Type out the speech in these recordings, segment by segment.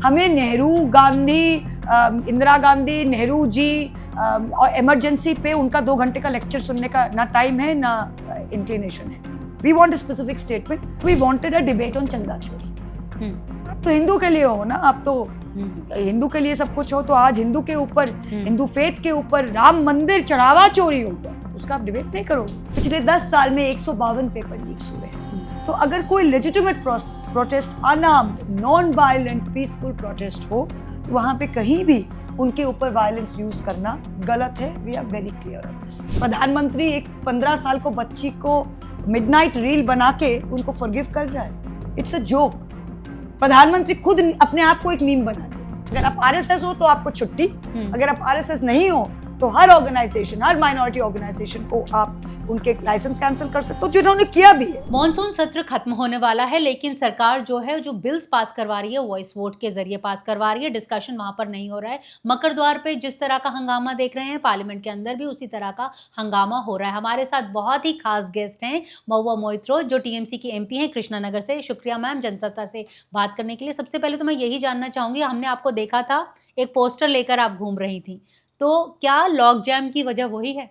हमें नेहरू, गांधी, इंदिरा गांधी, नेहरू जी और इमरजेंसी पे उनका 2 घंटे का लेक्चर सुनने का ना टाइम है ना इंक्लिनेशन है। We want a specific statement. We wanted a debate on चंदा चोरी। आप तो हिंदू के लिए हो ना, आप तो हिंदू के लिए सब कुछ हो, तो आज हिंदू के ऊपर, हिंदू फेथ के ऊपर राम मंदिर चढ़ावा चोरी हो गया, उसका आप डिबेट नहीं करोगे। पिछले 10 साल में 152 पेपर लीक्स हुए। तो अगर कोई legitimate protest, unarmed, non violent, peaceful protest हो, तो वहां पे कहीं भी उनके ऊपर वायलेंस यूज करना गलत है। We are very clear on this. प्रधानमंत्री एक 15 साल को बच्ची को मिडनाइट रील बना के उनको फॉरगिव कर रहा है। It's a joke. प्रधानमंत्री खुद अपने आप को एक मीम बना दे। अगर आप आरएसएस हो तो आपको छुट्टी, अगर आप आरएसएस नहीं हो तो हर ऑर्गेनाइजेशन, हर माइनॉरिटी ऑर्गेनाइजेशन को आप उनके लाइसेंस कैंसिल कर सकते हो, जिन्होंने किया भी है। मॉनसून सत्र खत्म होने वाला है, लेकिन सरकार जो बिल्स पास करवा रही है वॉइस वोट के जरिए पास करवा रही है। डिस्कशन वहां पर नहीं हो रहा है। मकर द्वार पे जिस तरह का हंगामा देख रहे हैं, पार्लियामेंट के अंदर भी उसी तरह का हंगामा हो रहा है। हमारे साथ बहुत ही खास गेस्ट हैं महुआ मोइत्रो, जो टीएमसी की एमपी हैं कृष्णानगर से। शुक्रिया मैम जनसत्ता से बात करने के लिए। सबसे पहले तो मैं यही जानना चाहूंगी, हमने आपको देखा था एक पोस्टर लेकर आप घूम रही थी, तो क्या लॉक जैम की वजह वही है?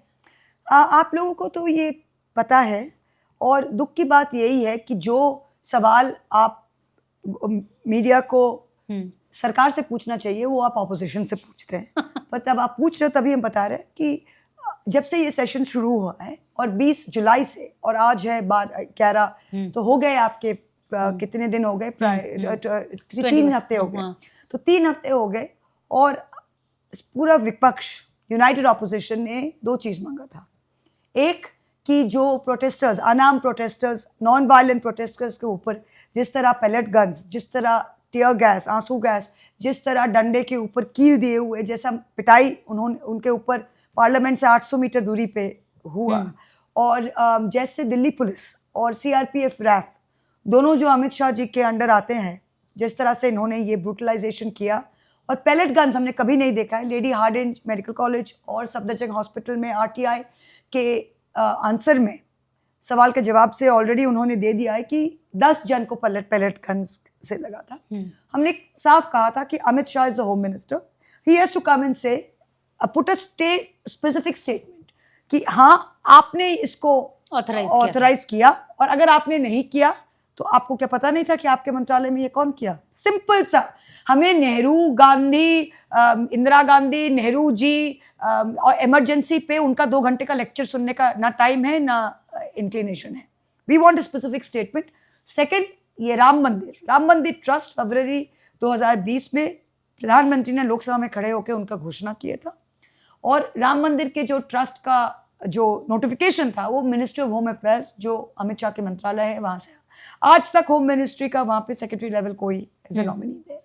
आप लोगों को तो ये पता है, और दुख की बात यही है कि जो सवाल आप मीडिया को सरकार से पूछना चाहिए वो आप ऑपोजिशन से पूछते हैं। पर तब आप पूछ रहे हो तभी हम बता रहे हैं कि जब से ये सेशन शुरू हुआ है और 20 जुलाई से, और आज है 11, तो हो गए आपके कितने दिन हो गए? प्राय 3 हफ्ते हो गए। तो 3 हफ्ते हो गए और पूरा विपक्ष, यूनाइटेड ऑपोजिशन ने 2 चीज मांगा था। एक कि जो protesters, unarmed protesters, non violent protesters के ऊपर जिस तरह पैलेट गन्स, जिस तरह टीयर गैस, आंसू गैस, जिस तरह डंडे के ऊपर कील दिए हुए, जैसा पिटाई उन्होंने उनके ऊपर पार्लियामेंट से 800 मीटर दूरी पे हुआ, और जैसे दिल्ली पुलिस और सीआरपीएफ, रैफ दोनों जो अमित शाह जी के अंडर आते हैं, जिस तरह से इन्होंने ये ब्रूटलाइजेशन किया, और पैलेट गन्स हमने कभी नहीं देखा है। लेडी हार्डिंज मेडिकल कॉलेज और सफदरजंग हॉस्पिटल में आरटीआई के आंसर में, सवाल के जवाब से ऑलरेडी उन्होंने दे दिया है कि 10 जन को पैलेट गन्स से लगा था। हमने साफ कहा था कि Amit Shah is the home minister, he has to come and say put a specific statement कि हाँ आपने इसको ऑथराइज किया, और अगर आपने नहीं किया तो आपको क्या पता नहीं था कि आपके मंत्रालय में ये कौन किया? सिंपल सा। हमें नेहरू, गांधी, इंदिरा गांधी, नेहरू जी और इमरजेंसी पे उनका 2 घंटे का लेक्चर सुनने का ना टाइम है ना इंक्लिनेशन है। We want a specific statement. Second, ये राम मंदिर ट्रस्ट फरवरी 2020 में प्रधानमंत्री ने लोकसभा में खड़े होकर उनका घोषणा किया था, और राम मंदिर के जो ट्रस्ट का जो नोटिफिकेशन था वो मिनिस्ट्री ऑफ होम अफेयर्स, जो अमित शाह के मंत्रालय है, वहां से आज तक होम मिनिस्ट्री का वहां पे सेक्रेटरी लेवल कोई एज ए नॉमिनी दे।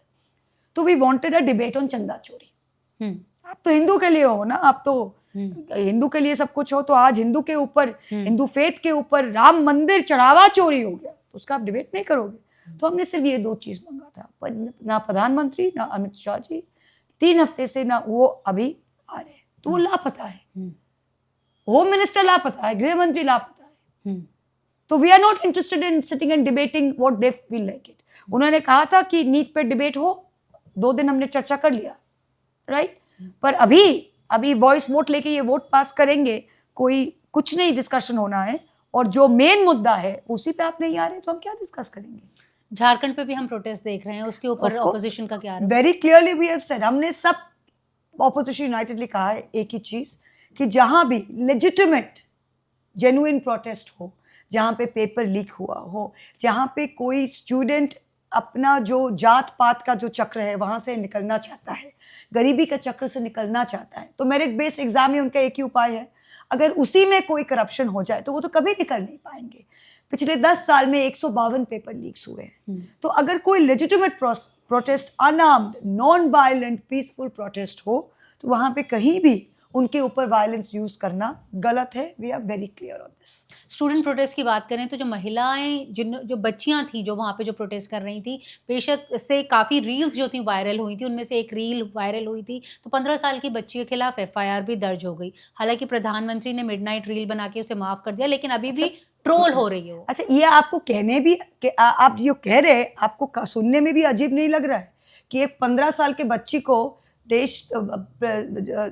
तो we wanted a debate on चंदा चोरी। आप तो हिंदू के लिए हो ना, आप तो हिंदू के लिए सब कुछ हो, तो आज हिंदू के ऊपर, हिंदू फेथ के ऊपर राम मंदिर चढ़ावा चोरी हो गया, तो उसका आप डिबेट नहीं करोगे। तो हमने सिर्फ ये 2 चीज मांगा था, पर ना प्रधानमंत्री ना अमित शाह जी 3 हफ्ते से ना वो अभी आ रहे हैं, तो वो लापता है। होम मिनिस्टर लापता है, गृह मंत्री लापता है। तो we are not interested in sitting and debating what they feel like it. उन्होंने कहा था कि नीट पे डिबेट हो, 2 दिन हमने चर्चा कर लिया, राइट? पर अभी वॉइस वोट लेके ये वोट पास करेंगे, कोई कुछ नहीं डिस्कशन होना है, और जो मेन मुद्दा है उसी पे आप नहीं आ रहे तो हम क्या डिस्कस करेंगे? झारखंड पे भी हम प्रोटेस्ट देख रहे हैं, उसके ऊपर ऑपोजिशन का क्या? Very clearly we have said, हमने सब ऑपोजिशन यूनाइटेडली कहा है एक ही चीज, कि जहां भी लेजिटिमेट जेन्युइन प्रोटेस्ट हो, जहाँ पे पेपर लीक हुआ हो, जहाँ पे कोई स्टूडेंट अपना जो जात पात का जो चक्र है वहाँ से निकलना चाहता है, गरीबी का चक्र से निकलना चाहता है, तो मेरिट बेस्ड एग्जाम में उनका एक ही उपाय है, अगर उसी में कोई करप्शन हो जाए तो वो तो कभी निकल नहीं पाएंगे। पिछले 10 साल में 152 पेपर लीक्स हुए हैं। तो अगर कोई legitimate protest, unarmed, non violent, peaceful protest हो, तो वहाँ पे कहीं भी उनके ऊपर वायलेंस यूज करना गलत है। We are very clear on this. Student protest की बात करें तो जो महिलाएं, जो बच्चियां थी जो वहाँ पे जो प्रोटेस्ट कर रही थी, बेशक से काफ़ी रील्स जो थी वायरल हुई थी, उनमें से एक रील वायरल हुई थी तो 15 साल की बच्ची के खिलाफ FIR भी दर्ज हो गई। हालांकि प्रधानमंत्री ने मिडनाइट रील बना के उसे माफ़ कर दिया, लेकिन अभी भी ट्रोल हो रही है। अच्छा, ये आपको कहने भी आप जो कह रहे हैं आपको सुनने में भी अजीब नहीं लग रहा है कि एक 15 साल के बच्ची को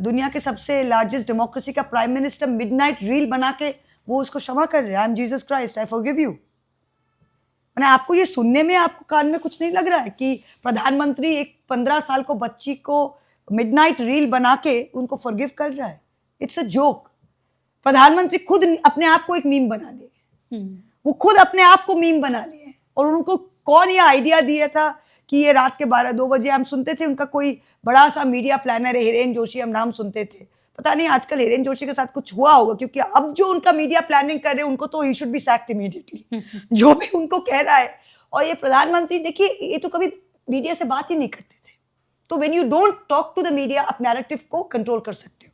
दुनिया के सबसे लार्जेस्ट डेमोक्रेसी का प्राइम मिनिस्टर मिडनाइट रील बना के वो उसको क्षमा कर रहे हैं, I am Jesus Christ, I forgive you. मैंने आपको ये सुनने में, आपको कान में कुछ नहीं लग रहा है कि प्रधानमंत्री एक 15 साल को बच्ची को मिडनाइट रील बना के उनको फॉरगिव कर रहा है? It's a joke. प्रधानमंत्री खुद अपने आप को एक मीम बना लिए, वो खुद अपने आप को मीम बना लिए। और उनको कौन ये आइडिया दिया था कि ये रात के 12-2 बजे, हम सुनते थे उनका कोई बड़ा सा मीडिया प्लानर है हिरेन जोशी, हम नाम सुनते थे, पता नहीं आजकल हिरेन जोशी के साथ कुछ हुआ होगा, क्योंकि अब जो उनका मीडिया प्लानिंग कर रहे हैं उनको तो he should be sacked immediately, जो भी उनको कह रहा है। और ये प्रधानमंत्री देखिए, ये तो कभी मीडिया से बात ही नहीं करते थे। तो when you don't talk to the media, आप नैरेटिव को कंट्रोल कर सकते हो।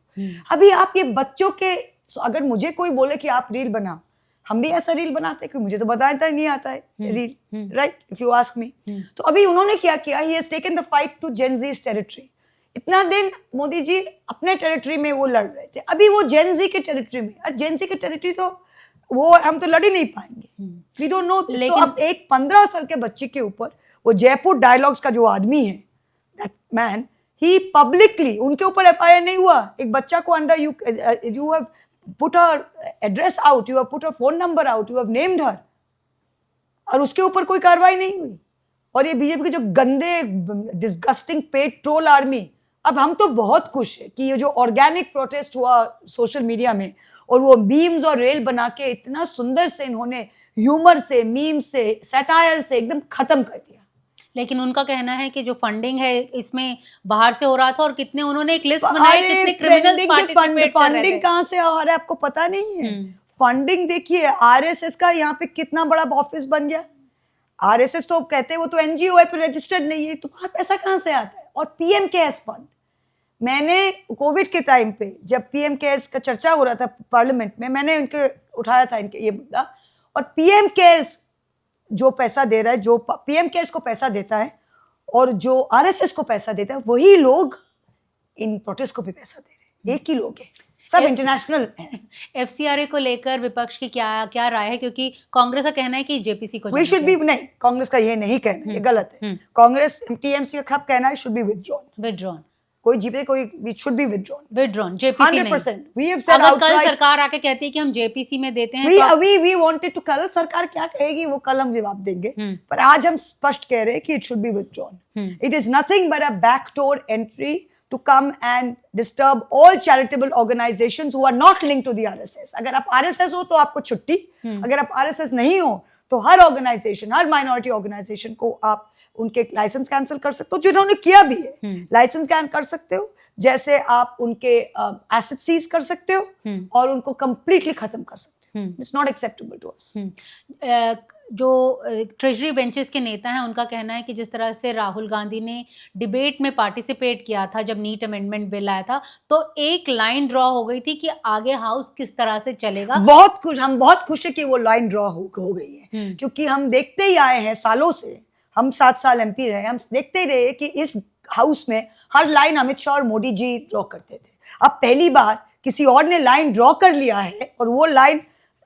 अभी आप ये बच्चों के, अगर मुझे कोई बोले कि आप रील बनाओ, हम भी ऐसा रील बनाते हैं, क्योंकि मुझे तो बताता नहीं आता है reel, right, if you ask me. तो अभी उन्होंने क्या किया, he has taken the fight to Gen Z's territory. इतना दिन मोदी जी अपने टेरिटरी में वो लड़ रहे थे, अभी वो जेन ज़ी के टेरिटरी में, और जेन ज़ी के टेरिटरी तो वो हम तो लड़ ही नहीं पाएंगे, वी डोंट नो। तो अब एक 15 साल के बच्चे के ऊपर वो जयपुर डायलॉग्स का जो आदमी है, दैट मैन, ही पब्लिकली, उनके ऊपर FIR नहीं हुआ। एक बच्चा को under you have put her address out, you have put her phone number out, you have named her, और उसके ऊपर कोई कार्रवाई नहीं हुई। और ये बीजेपी के जो गंदे डिस्गस्टिंग पेड ट्रोल आर्मी, अब हम तो बहुत खुश है कि ये जो ऑर्गेनिक प्रोटेस्ट हुआ सोशल मीडिया में, और वो मीम्स और रेल बना के इतना सुंदर से इन्होंने ह्यूमर से, मीम से, सैटायर से एकदम खत्म कर दिया। लेकिन उनका कहना है कि जो फंडिंग है इसमें बाहर से हो रहा था, और कितने उन्होंने एक लिस्ट बनाई, कितने क्रिमिनल्स पार्टिसिपेट कर रहे थे। फंडिंग कहाँ से आ रहा है आपको पता नहीं है। फंडिंग देखिए, RSS का यहाँ पे कितना बड़ा ऑफिस बन गया। RSS तो कहते हैं वो तो NGO है, फिर रजिस्टर्ड नहीं है, तो वहाँ पैसा कहाँ से आता है? और PM केयर्स फंड, मैंने कोविड के टाइम पे जब PM केयर्स का चर्चा हो रहा था पार्लियामेंट में, मैंने इनके उठाया था इनके ये मुद्दा। और PM केयर्स जो पैसा दे रहा है, जो PM केयर्स को पैसा देता है और जो RSS को पैसा देता है, वही लोग इन प्रोटेस्ट को भी पैसा दे रहे हैं। एक ही लोग हैं, सब इंटरनेशनल हैं। FCRA को लेकर विपक्ष की क्या राय है? क्योंकि कांग्रेस का कहना है कि JPC को वी शुड बी, नहीं, कांग्रेस का ये नहीं कहना, ये गलत है। कांग्रेस TMC का खब कहना है शुड बी विथड्रॉन। कोई जीपे, कोई we should be withdrawn, JPC 100%। We have said outright, अगर कल सरकार आके कहती है कि हम JPC में देते हैं, वी वांटेड टू, कल सरकार क्या कहेगी वो कल हम जवाब देंगे, पर आज हम स्पष्ट कह रहे हैं कि it should be withdrawn. It is nothing but a backdoor entry to come and disturb all charitable organizations who are not linked to the RSS. अगर आप RSS हो तो आपको छुट्टी, अगर आप RSS नहीं हो तो हर ऑर्गेनाइजेशन, हर माइनॉरिटी ऑर्गेनाइजेशन को आप उनके लाइसेंस कैंसिल कर सकते हो, जिन्होंने किया भी है। लाइसेंस कैंसिल कर सकते हो, जैसे आप उनके एसेट सीज कर सकते हो और उनको कंप्लीटली खत्म कर सकते हो। It's not acceptable to us. जो ट्रेजरी बेंचेस के नेता हैं, उनका कहना है कि जिस तरह से राहुल गांधी ने डिबेट में पार्टिसिपेट किया था जब नीट अमेंडमेंट बिल आया था, तो एक लाइन ड्रॉ हो गई थी कि आगे हाउस किस तरह से चलेगा। हम बहुत खुश है कि वो लाइन ड्रॉ हो गई है, क्योंकि हम देखते ही आए हैं सालों से, हम 7 साल MP रहे, हम देखते ही रहे कि इस हाउस में हर लाइन अमित शाह और मोदी जी ड्रॉ करते थे। अब पहली बार किसी और ने लाइन ड्रॉ कर लिया है और वो लाइन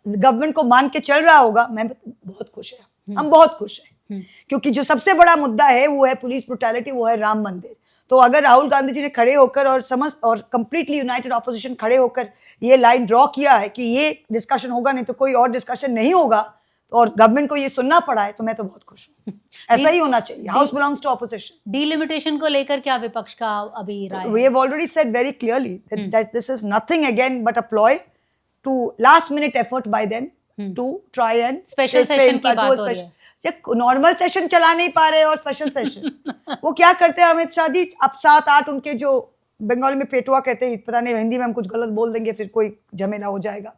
गवर्नमेंट को मान के चल रहा होगा। मैं बहुत खुश है, हम बहुत खुश हैं, क्योंकि जो सबसे बड़ा मुद्दा है वो है पुलिस ब्रुटैलिटी, वो है राम मंदिर। तो अगर राहुल गांधी जी ने खड़े होकर और कंप्लीटली यूनाइटेड ऑपोजिशन खड़े होकर ये लाइन ड्रॉ किया है कि ये डिस्कशन होगा, नहीं तो कोई और डिस्कशन नहीं होगा, और गवर्नमेंट को ये सुनना पड़ा है, तो मैं तो बहुत खुश हूँ। ऐसा ही होना चाहिए। House belongs to opposition. Delimitation को लेकर क्या विपक्ष का अभी राय है? We have already said very clearly that this is nothing again but a ploy to last minute effort by them to try and special session की बात हो रही है। नॉर्मल सेशन चला नहीं पा रहे और स्पेशल सेशन वो क्या करते हैं अमित शाह जी, अब 7-8 उनके जो बंगाली में पेटुआ कहते हैं, पता नहीं हिंदी में हम कुछ गलत बोल देंगे फिर कोई झमेला हो जाएगा,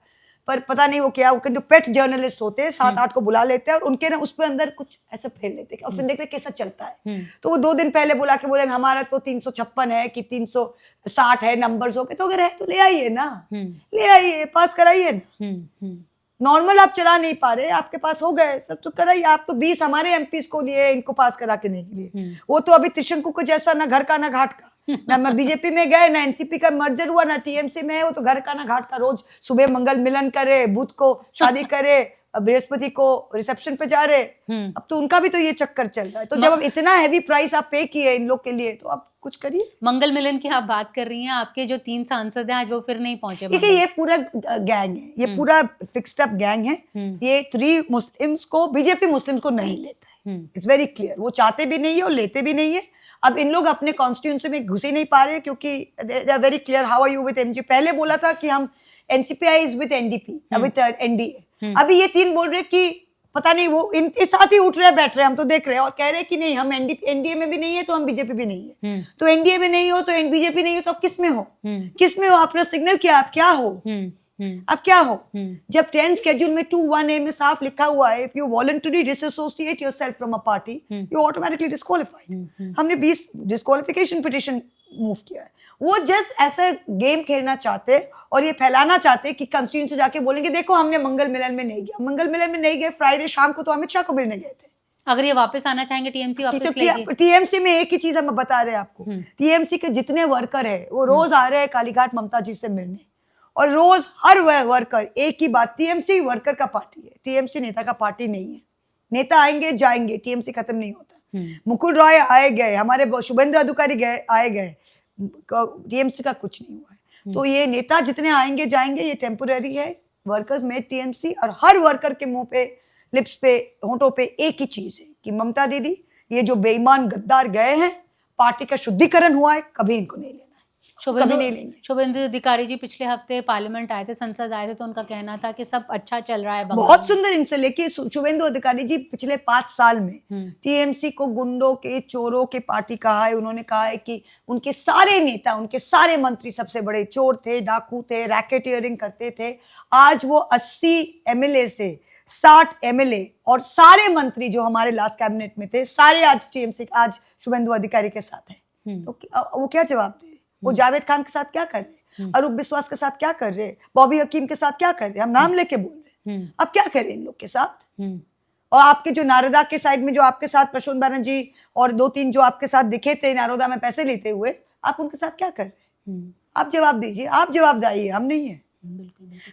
पर पता नहीं वो क्या, वो जो पेट जर्नलिस्ट होते हैं 7-8 को बुला लेते हैं और उनके ना उस पर अंदर कुछ ऐसे फेर लेते हैं और फिर देखते हैं कैसा चलता है। तो वो 2 दिन पहले बुला के बोले हमारा तो 356 है कि 360 है, नंबर्स हो गए, तो अगर है तो ले आइए ना, ले आइए, पास कराइए ना। नॉर्मल आप चला नहीं पा रहे, आपके पास हो गए सब तो कराइए। आप तो 20 हमारे MPs को लिए इनको पास करा के नहीं लिए, वो तो अभी त्रिशंकु को जैसा ना घर का ना घाट का, ना बीजेपी में गए, ना NCP का मर्जर हुआ, ना TMC में है, वो तो घर का ना घाट का, रोज सुबह मंगल मिलन करे, बुध को शादी करे, बृहस्पति को रिसेप्शन पे जा रहे, अब तो उनका भी तो ये चक्कर चल रहा है। तो जब अब इतना हैवी प्राइस आप पे किए इन लोग के लिए, तो आप कुछ करिए। मंगल मिलन की आप बात कर रही हैं, आपके जो 3 सांसद हैं आज वो फिर नहीं पहुंचे। देखिए ये पूरा गैंग है, ये पूरा फिक्स्ड अप गैंग है। ये 3 मुस्लिम्स को, बीजेपी मुस्लिम्स को नहीं लेता है, इट्स वेरी क्लियर। वो चाहते भी नहीं है और लेते भी नहीं है। अब इन लोग अपने कॉन्स्टिट्यूंसी में घुस ही नहीं पा रहे, क्योंकि they are very clear how are you with MG. पहले बोला था कि हम NCPI is with NDP, with NDA. अभी ये 3 बोल रहे कि पता नहीं, वो इनके साथ ही उठ रहे बैठ रहे, हम तो देख रहे हैं, और कह रहे हैं कि नहीं हम एनडीए में भी नहीं है तो हम बीजेपी भी नहीं है। तो एनडीए में नहीं हो तो बीजेपी नहीं हो तो आप किस में हो? किस में हो? आपका सिग्नल क्या, आप क्या हो? आप क्या हो? जब 10 शेड्यूल में 2(1)A में साफ लिखा हुआ है, if you voluntary dissociate yourself from a party you automatically disqualified. हमने 20 डिस्क्वालिफिकेशन पिटीशन मूव किया है। वो जस्ट ऐसा गेम खेलना चाहते और ये फैलाना चाहते कि कॉन्स्टिट्यूंसी जाके बोलेंगे देखो हमने मंगल मिलन में नहीं गया। मंगल मिलन में नहीं गए, फ्राइडे शाम को तो अमित शाह को मिलने गए थे। अगर ये वापस आना चाहेंगे टीएमसी वापस लेगी। टीएमसी में एक ही चीज हम बता रहे हैं आपको, टीएमसी के जितने वर्कर है वो रोज आ रहे हैं कालीघाट ममता जी से मिलने, और रोज हर वर्कर एक ही बात, टीएमसी वर्कर का पार्टी है, टीएमसी नेता का पार्टी नहीं है। नेता आएंगे जाएंगे, टीएमसी खत्म नहीं होता। मुकुल रॉय आए गए, हमारे शुभेंदु अधिकारी गए आए गए, टीएमसी का कुछ नहीं हुआ है। तो ये नेता जितने आएंगे जाएंगे ये टेम्पोररी है। वर्कर्स मेड टीएमसी, और हर वर्कर के मुंह पे, लिप्स पे, होंठों पे एक ही चीज है कि ममता दीदी ये जो बेईमान गद्दार गए हैं, पार्टी का शुद्धिकरण हुआ है, कभी इनको नहीं लेना है, कभी नहीं लेंगे। शुभेंदु अधिकारी जी पिछले हफ्ते पार्लियामेंट आए थे, संसद आए थे, तो उनका कहना था कि सब अच्छा चल रहा है बंगाल बहुत सुंदर इनसे लेके। शुभेंदु अधिकारी जी पिछले 5 साल में टीएमसी को गुंडों के, चोरों के पार्टी कहा है। उन्होंने कहा है कि उनके सारे नेता, उनके सारे मंत्री सबसे बड़े चोर थे, डाकू थे, रैकेटियरिंग करते थे। आज वो 80 एमएलए से 60 एमएलए और सारे मंत्री जो हमारे लास्ट कैबिनेट में थे, सारे आज टीएमसी, आज शुभेंदु अधिकारी के साथ है। तो वो क्या जवाब दे? वो जावेद खान के साथ क्या कर रहे, अरूप विश्वास के साथ क्या कर रहे, बॉबी हकीम के साथ क्या कर रहे? हम नाम लेके बोल रहे, अब क्या करें इन लोग के साथ? और आपके जो नारदा के साइड में जो आपके साथ प्रसून बैनर्जी और 2-3 जो आपके साथ दिखे थे नारोदा में पैसे लेते हुए, आप उनके साथ क्या कर रहे? आप जवाब दीजिए, आप जवाब दिए, हम नहीं है।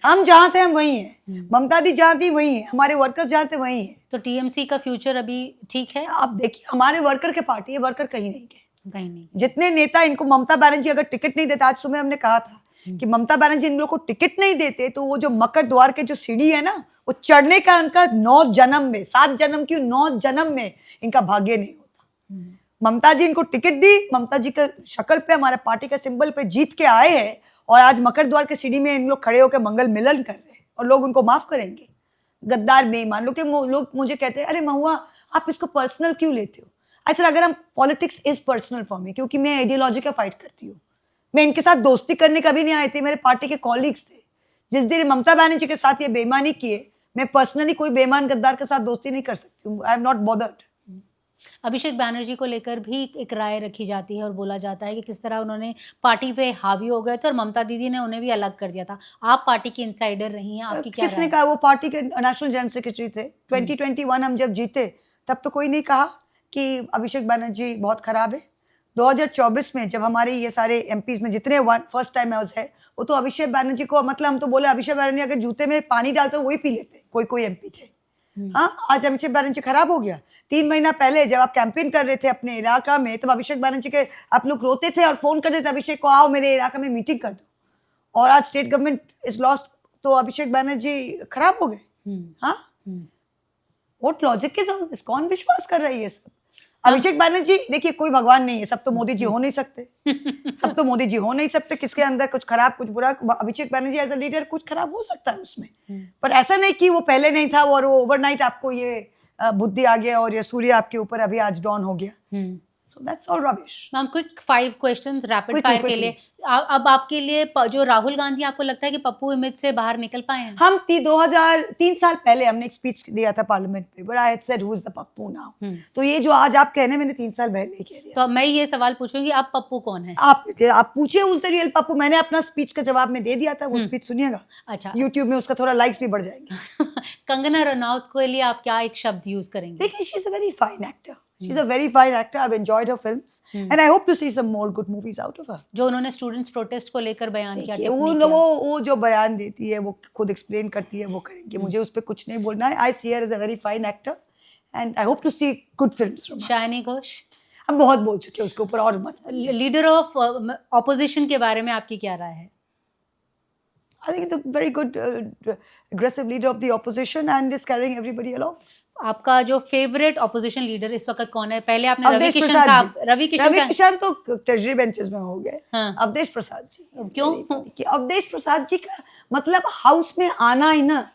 हम जहाँ थे हम वही हैं, ममता दी जहाँ थी वही है, हमारे वर्कर्स जहाँ थे वही है। तो टीएमसी का फ्यूचर अभी ठीक है? आप देखिए, हमारे वर्कर के पार्टी है, वर्कर कहीं नहीं गए, कहीं नहीं। जितने नेता इनको, ममता बनर्जी अगर टिकट नहीं देते, आज सुबह हमने कहा था कि ममता बनर्जी इन लोग को टिकट नहीं देते तो वो जो मकर द्वार के जो सीढ़ी है ना, वो चढ़ने का उनका 9 जन्म में, 7 जन्म की 9 जन्म में इनका भाग्य नहीं होता। ममता जी इनको टिकट दी, ममता जी के शक्ल पे, हमारे पार्टी के सिंबल पे जीत के आए हैं, और आज मकर द्वार के सीढ़ी में इन लोग खड़े होकर मंगल मिलन कर रहे हैं, और लोग उनको माफ करेंगे? गद्दार बेईमान लोग मुझे कहते हैं, अरे महुआ आप इसको पर्सनल क्यों लेते हो? अच्छा, अगर हम, politics is personal for me, क्योंकि मैं आइडियोलॉजी का फाइट करती हूँ। मैं इनके साथ दोस्ती करने कभी नहीं आई थी, मेरे पार्टी के कॉलीग्स थे। जिस दिन ममता बनर्जी के साथ ये बेईमानी किए, मैं पर्सनली कोई बेईमान गद्दार के साथ दोस्ती नहीं कर सकती हूँ। I am not bothered. Abhishek Banerjee को लेकर भी एक राय रखी जाती है और बोला जाता है कि किस तरह उन्होंने पार्टी पे हावी हो गए थे और ममता दीदी ने उन्हें भी अलग कर दिया था। आप पार्टी की इनसाइडर रही हैं, आपकी क्या राय? किसने कहा? वो पार्टी के नेशनल जनरल सेक्रेटरी थे। 2021 हम जब जीते तब तो कोई नहीं कहा कि अभिषेक बैनर्जी बहुत खराब है। 2024 में जब हमारे ये सारे एमपीज में जितने फर्स्ट टाइम है, वो तो अभिषेक बैनर्जी को, मतलब हम तो बोले अभिषेक बैनर्जी अगर जूते में पानी डालते वही पी लेते, कोई एमपी थे। हाँ, आज अभिषेक बैनर्जी खराब हो गया। 3 महीना पहले जब आप कैंपेन कर रहे थे अपने इलाका में, तब अभिषेक बैनर्जी के आप लोग रोते थे और फोन करते थे अभिषेक को, आओ मेरे इलाका में मीटिंग कर दो, और आज स्टेट गवर्नमेंट इज लॉस्ट, तो अभिषेक बैनर्जी खराब हो गए। हाँ, व्हाट लॉजिक इज, कौन विश्वास कर रही है सब? अभिषेक बैनर्जी, देखिए कोई भगवान नहीं है, सब तो मोदी जी हो नहीं सकते, सब तो मोदी जी हो नहीं सकते। किसके अंदर कुछ खराब कुछ बुरा, अभिषेक बैनर्जी एज अ लीडर कुछ खराब हो सकता है उसमें, पर ऐसा नहीं कि वो पहले नहीं था और वो ओवरनाइट आपको ये बुद्धि आ गया और ये सूर्य आपके ऊपर अभी आज डॉन हो गया। So that's all rubbish. Ma'am, quick 5 questions rapid fire के लिए। अब आपके लिए जो राहुल गांधी, आपको लगता है कि पप्पू इमेज से बाहर निकल पाए हैं? हम 2003 साल पहले हमने एक स्पीच दिया था पार्लियामेंट में, but I had said who is the Pappu now. तो ये जो आज आप कह रहे हैं, मैंने 3 साल पहले कह दिया। तो मैं ये सवाल पूछूंगी, आप पप्पू कौन है? आप पूछिए, उस द रियल पप्पू। मैंने अपना स्पीच का जवाब में दे दिया था, वो स्पीच सुनिएगा। अच्छा, यूट्यूब में उसका थोड़ा लाइक्स भी बढ़ जाएंगे। कंगना रनौत के लिए आप क्या एक शब्द यूज करेंगे? देखिए, she is a very fine actor, She's a very fine actor. I've enjoyed her films, and I hope to see some more good movies out of her. जो उन्होंने स्टूडेंट्स प्रोटेस्ट को लेकर बयान किया, देखिए, टिप्पणी किया। वो जो बयान देती है, वो खुद एक्सप्लेन करती है, वो करेंगे। मुझे उस पर कुछ नहीं बोलना है। I see her as a very fine actor, and I hope to see good films from her. Shiny Ghosh, हम बहुत बोल चुके हैं उसके ऊपर, और मत। लीडर ऑफ ऑपोजिशन के बारे में आपकी क्या राय है? I think it's a very good aggressive leader of the opposition and is carrying everybody along. आपका जो फेवरेट ऑपोजिशन लीडर इस वक्त कौन है? पहले आपने अवधेश रवि किशन प्रसाद साहब, जी। रवि किशन तो ट्रेजरी बेंचेस में हो गए। हाँ। अवधेश प्रसाद जी, क्यों? कि अवधेश प्रसाद जी का मतलब हाउस में आना ही ना,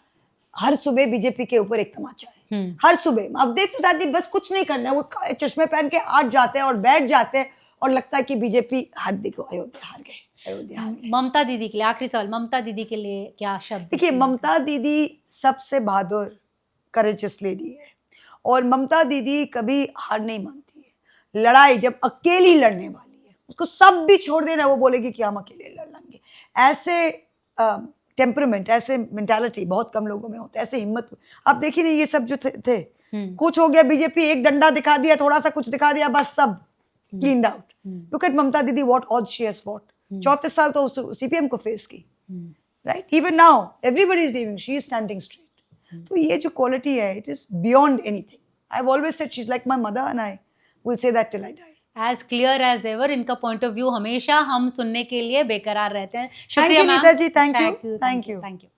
हर सुबह बीजेपी के ऊपर एक तमाचा है। हर सुबह अवधेश प्रसाद जी बस कुछ नहीं करना है, वो चश्मे पहन के आठ जाते हैं और बैठ जाते हैं, और लगता है कि बीजेपी हार, देखो अयोध्या हार गए, अयोध्या हार गए। ममता दीदी के लिए आखिरी सवाल, ममता दीदी के लिए क्या शब्द? देखिए, ममता दीदी सबसे बहादुर करेजियस लेडी है, और ममता दीदी कभी हार नहीं मानती है। लड़ाई जब अकेली लड़ने वाली है, उसको सब भी छोड़ देना, वो बोलेगी कि हम अकेले लड़ लेंगे। ऐसे टेम्परामेंट, ऐसे मेंटालिटी बहुत कम लोगों में होता है, ऐसे हिम्मत। आप देखिए ना, ये सब जो थे कुछ हो गया, बीजेपी एक डंडा दिखा दिया, थोड़ा सा कुछ दिखा दिया, बस सब cleaned out. Look at Mamata Didi, what all she has fought. 34 साल तो सीपीएम को फेस की, right? Even now everybody is living, she is standing straight. तो ये जो क्वालिटी है, it is beyond anything. I have always said she is like my mother, and I will say that till I die. As clear as ever, इनका point of view हमेशा हम सुनने के लिए बेकरार रहते हैं। शुक्रिया Thank you, ma'am. Neeta ji. Thank you. Thank you.